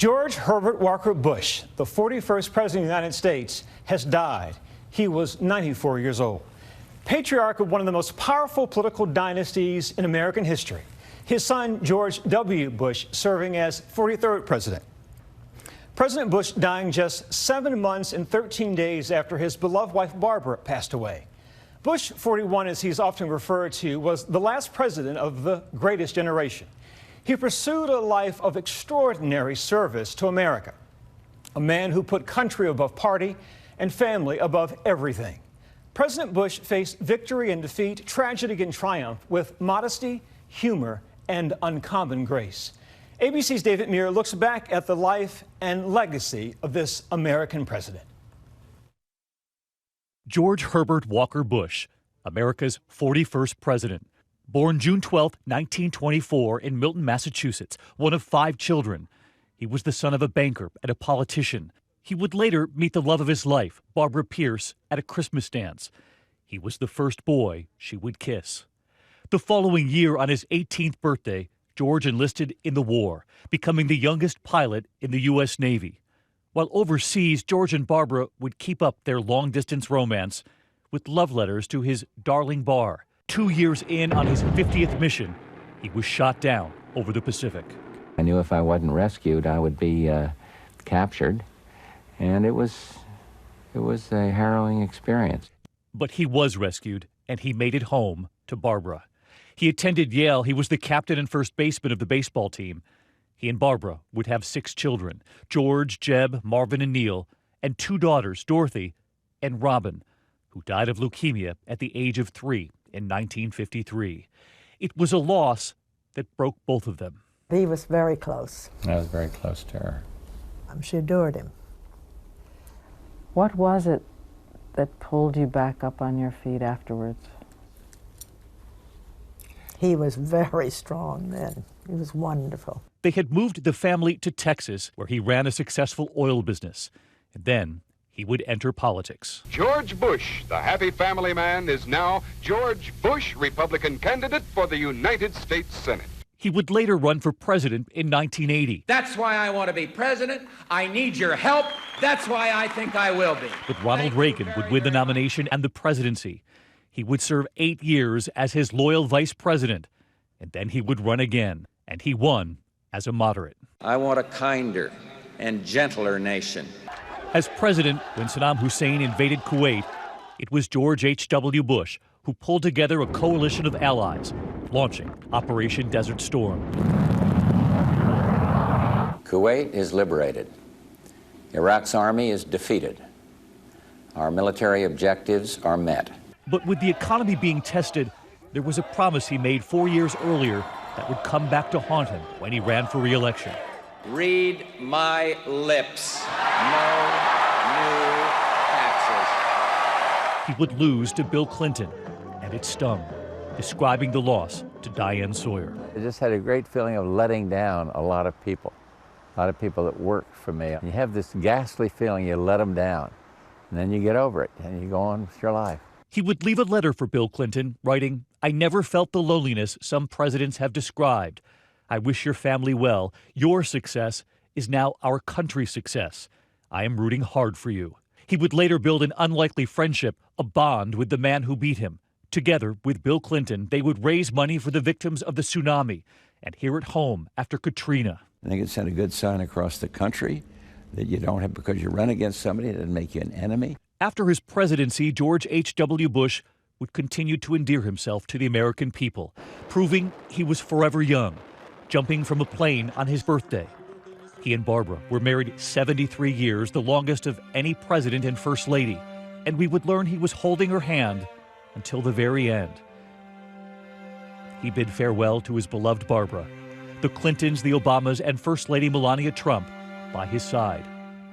George Herbert Walker Bush, the 41st President of the United States, has died. He was 94 years old. Patriarch of one of the most powerful political dynasties in American history. His son, George W. Bush, serving as 43rd president. President Bush dying just 7 months and 13 days after his beloved wife, Barbara, passed away. Bush, 41, as he's often referred to, was the last president of the greatest generation. He pursued a life of extraordinary service to America. A man who put country above party and family above everything. President Bush faced victory and defeat, tragedy and triumph with modesty, humor, and uncommon grace. ABC's David Muir looks back at the life and legacy of this American president. George Herbert Walker Bush, America's 41st president. Born June 12, 1924 in Milton, Massachusetts, one of 5 children. He was the son of a banker and a politician. He would later meet the love of his life, Barbara Pierce, at a Christmas dance. He was the first boy she would kiss. The following year, on his 18th birthday, George enlisted in the war, becoming the youngest pilot in the U.S. Navy. While overseas, George and Barbara would keep up their long-distance romance with love letters to his darling Bar. 2 years in on his 50th mission, he was shot down over the Pacific. I knew if I wasn't rescued, I would be captured, and it was a harrowing experience. But he was rescued, and he made it home to Barbara. He attended Yale. He was the captain and first baseman of the baseball team. He and Barbara would have 6 children, George, Jeb, Marvin, and Neil, and 2 daughters, Dorothy and Robin, who died of leukemia at the age of 3 in 1953. It was a loss that broke both of them. He was very close. I was very close to her. She adored him. What was it that pulled you back up on your feet afterwards? He was very strong then. He was wonderful. They had moved the family to Texas, where he ran a successful oil business. And then he would enter politics. George Bush, the happy family man, is now George Bush, Republican candidate for the United States Senate. He would later run for president in 1980. That's why I want to be president. I need your help. That's why I think I will be. But Ronald Reagan would win the nomination and the presidency. He would serve 8 years as his loyal vice president, and then he would run again, and he won as a moderate. I want a kinder and gentler nation. As president, when Saddam Hussein invaded Kuwait, it was George H.W. Bush who pulled together a coalition of allies, launching Operation Desert Storm. Kuwait is liberated. Iraq's army is defeated. Our military objectives are met. But with the economy being tested, there was a promise he made 4 years earlier that would come back to haunt him when he ran for re-election. Read my lips. No new taxes. He would lose to Bill Clinton, and it stung, describing the loss to Diane Sawyer. I just had a great feeling of letting down a lot of people that worked for me. You have this ghastly feeling you let them down, and then you get over it, and you go on with your life. He would leave a letter for Bill Clinton, writing, "I never felt the loneliness some presidents have described. I wish your family well. Your success is now our country's success. I am rooting hard for you." He would later build an unlikely friendship, a bond with the man who beat him. Together with Bill Clinton, they would raise money for the victims of the tsunami and here at home after Katrina. I think it sent a good sign across the country that you don't have, because you run against somebody, it doesn't make you an enemy. After his presidency, George H.W. Bush would continue to endear himself to the American people, proving he was forever young, jumping from a plane on his birthday. He and Barbara were married 73 years, the longest of any president and first lady, and we would learn he was holding her hand until the very end. He bid farewell to his beloved Barbara, the Clintons, the Obamas, and First Lady Melania Trump by his side,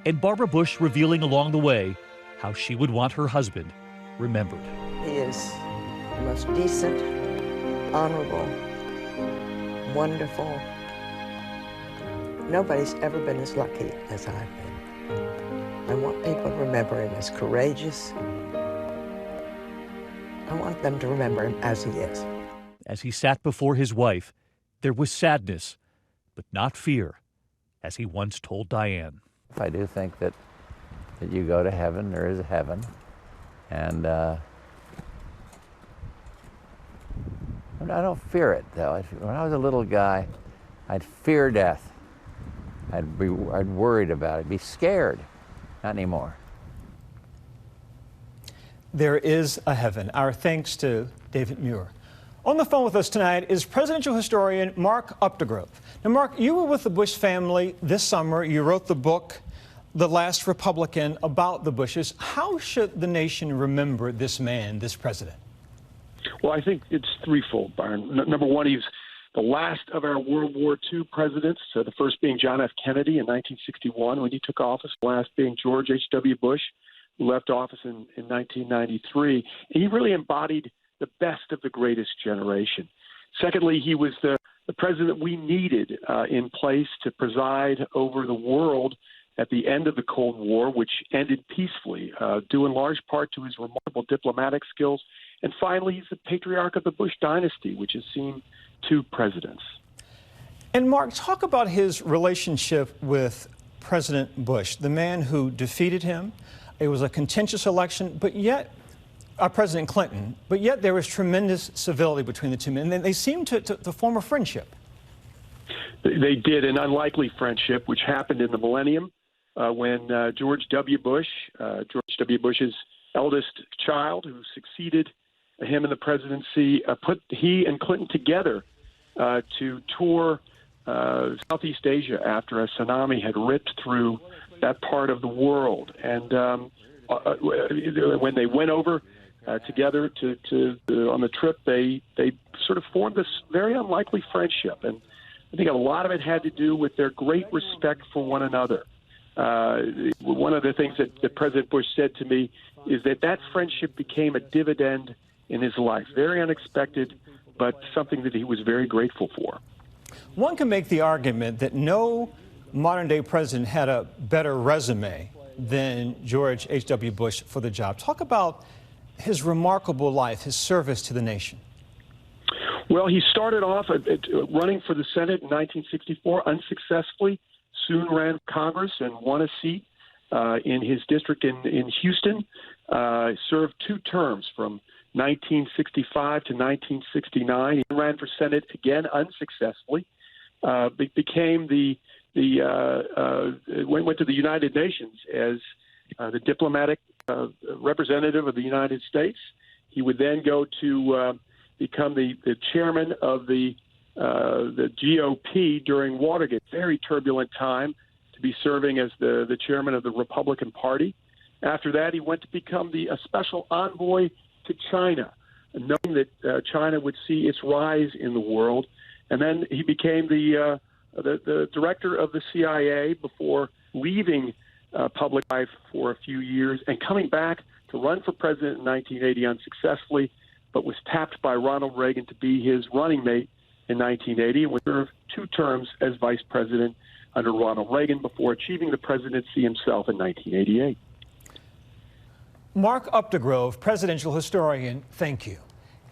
and Barbara Bush revealing along the way how she would want her husband remembered. He is the most decent, honorable, wonderful. Nobody's ever been as lucky as I've been. I want people to remember him as courageous. I want them to remember him as he is. As he sat before his wife, there was sadness, but not fear, as he once told Diane. I do think that you go to heaven, there is a heaven, and I don't fear it, though. When I was a little guy, I'd fear death. I'd worried about it, be scared. Not anymore. There is a heaven. Our thanks to David Muir. On the phone with us tonight is presidential historian Mark Updegrove. Now, Mark, you were with the Bush family this summer. You wrote the book, The Last Republican, about the Bushes. How should the nation remember this man, this president? Well, I think it's threefold, Byron. Number one, he's the last of our World War II presidents, the first being John F. Kennedy in 1961 when he took office, the last being George H.W. Bush, who left office in 1993. And he really embodied the best of the greatest generation. Secondly, he was the president we needed in place to preside over the world at the end of the Cold War, which ended peacefully, due in large part to his remarkable diplomatic skills. And finally, he's the patriarch of the Bush dynasty, which has seen two presidents. And Mark, talk about his relationship with President Bush, the man who defeated him. It was a contentious election, but yet President Clinton, but yet there was tremendous civility between the two men. And they seemed to form a friendship. They did, an unlikely friendship, which happened in the millennium when George W. Bush, George W. Bush's eldest child, who succeeded him in the presidency, put he and Clinton together to tour Southeast Asia after a tsunami had ripped through that part of the world. And when they went over together on the trip, they sort of formed this very unlikely friendship. And I think a lot of it had to do with their great respect for one another. One of the things that President Bush said to me is that friendship became a dividend in his life. Very unexpected, but something that he was very grateful for. One can make the argument that no modern-day president had a better resume than George H.W. Bush for the job. Talk about his remarkable life, his service to the nation. Well, he started off running for the Senate in 1964 unsuccessfully, soon ran for Congress and won a seat in his district in Houston, served two terms from 1965 to 1969. He ran for Senate again unsuccessfully, became went to the United Nations as the diplomatic representative of the United States. He would then go to become the chairman of the GOP during Watergate. Very turbulent time to be serving as the chairman of the Republican Party. After that, he went to become a special envoy to China, knowing that China would see its rise in the world. And then he became the director of the CIA before leaving public life for a few years and coming back to run for president in 1980 unsuccessfully, but was tapped by Ronald Reagan to be his running mate in 1980 and would serve two terms as vice president under Ronald Reagan before achieving the presidency himself in 1988. Mark Updegrove, presidential historian, thank you.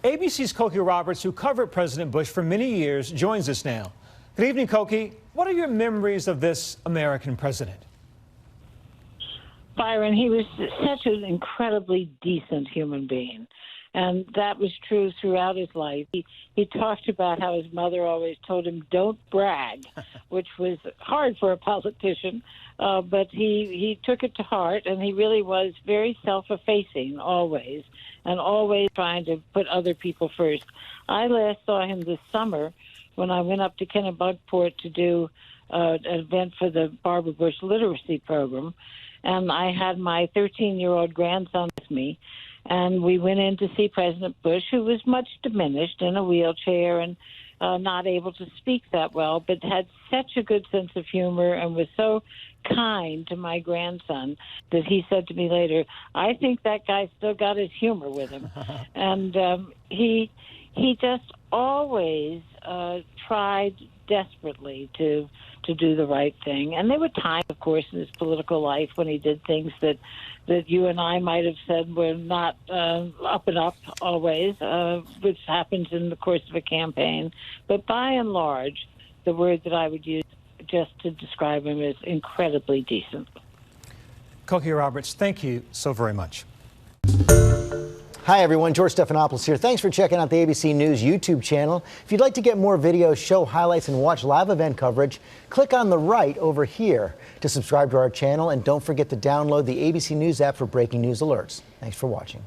ABC's Cokie Roberts, who covered President Bush for many years, joins us now. Good evening, Cokie. What are your memories of this American president? Byron, he was such an incredibly decent human being. And that was true throughout his life. He talked about how his mother always told him, don't brag, which was hard for a politician. But he took it to heart, and he really was very self-effacing always, and always trying to put other people first. I last saw him this summer when I went up to Kennebunkport to do an event for the Barbara Bush Literacy Program. And I had my 13-year-old grandson with me. And we went in to see President Bush, who was much diminished in a wheelchair and not able to speak that well, but had such a good sense of humor and was so kind to my grandson that he said to me later, I think that guy still got his humor with him. And he just always tried desperately to do the right thing. And there were times, of course, in his political life when he did things that you and I might have said were not up and up always, which happens in the course of a campaign. But by and large, the word that I would use, just to describe him as incredibly decent. Cokie Roberts, thank you so very much. Hi everyone, George Stephanopoulos here. Thanks for checking out the ABC News YouTube channel. If you'd like to get more videos, show highlights, and watch live event coverage, click on the right over here to subscribe to our channel, and don't forget to download the ABC News app for breaking news alerts. Thanks for watching.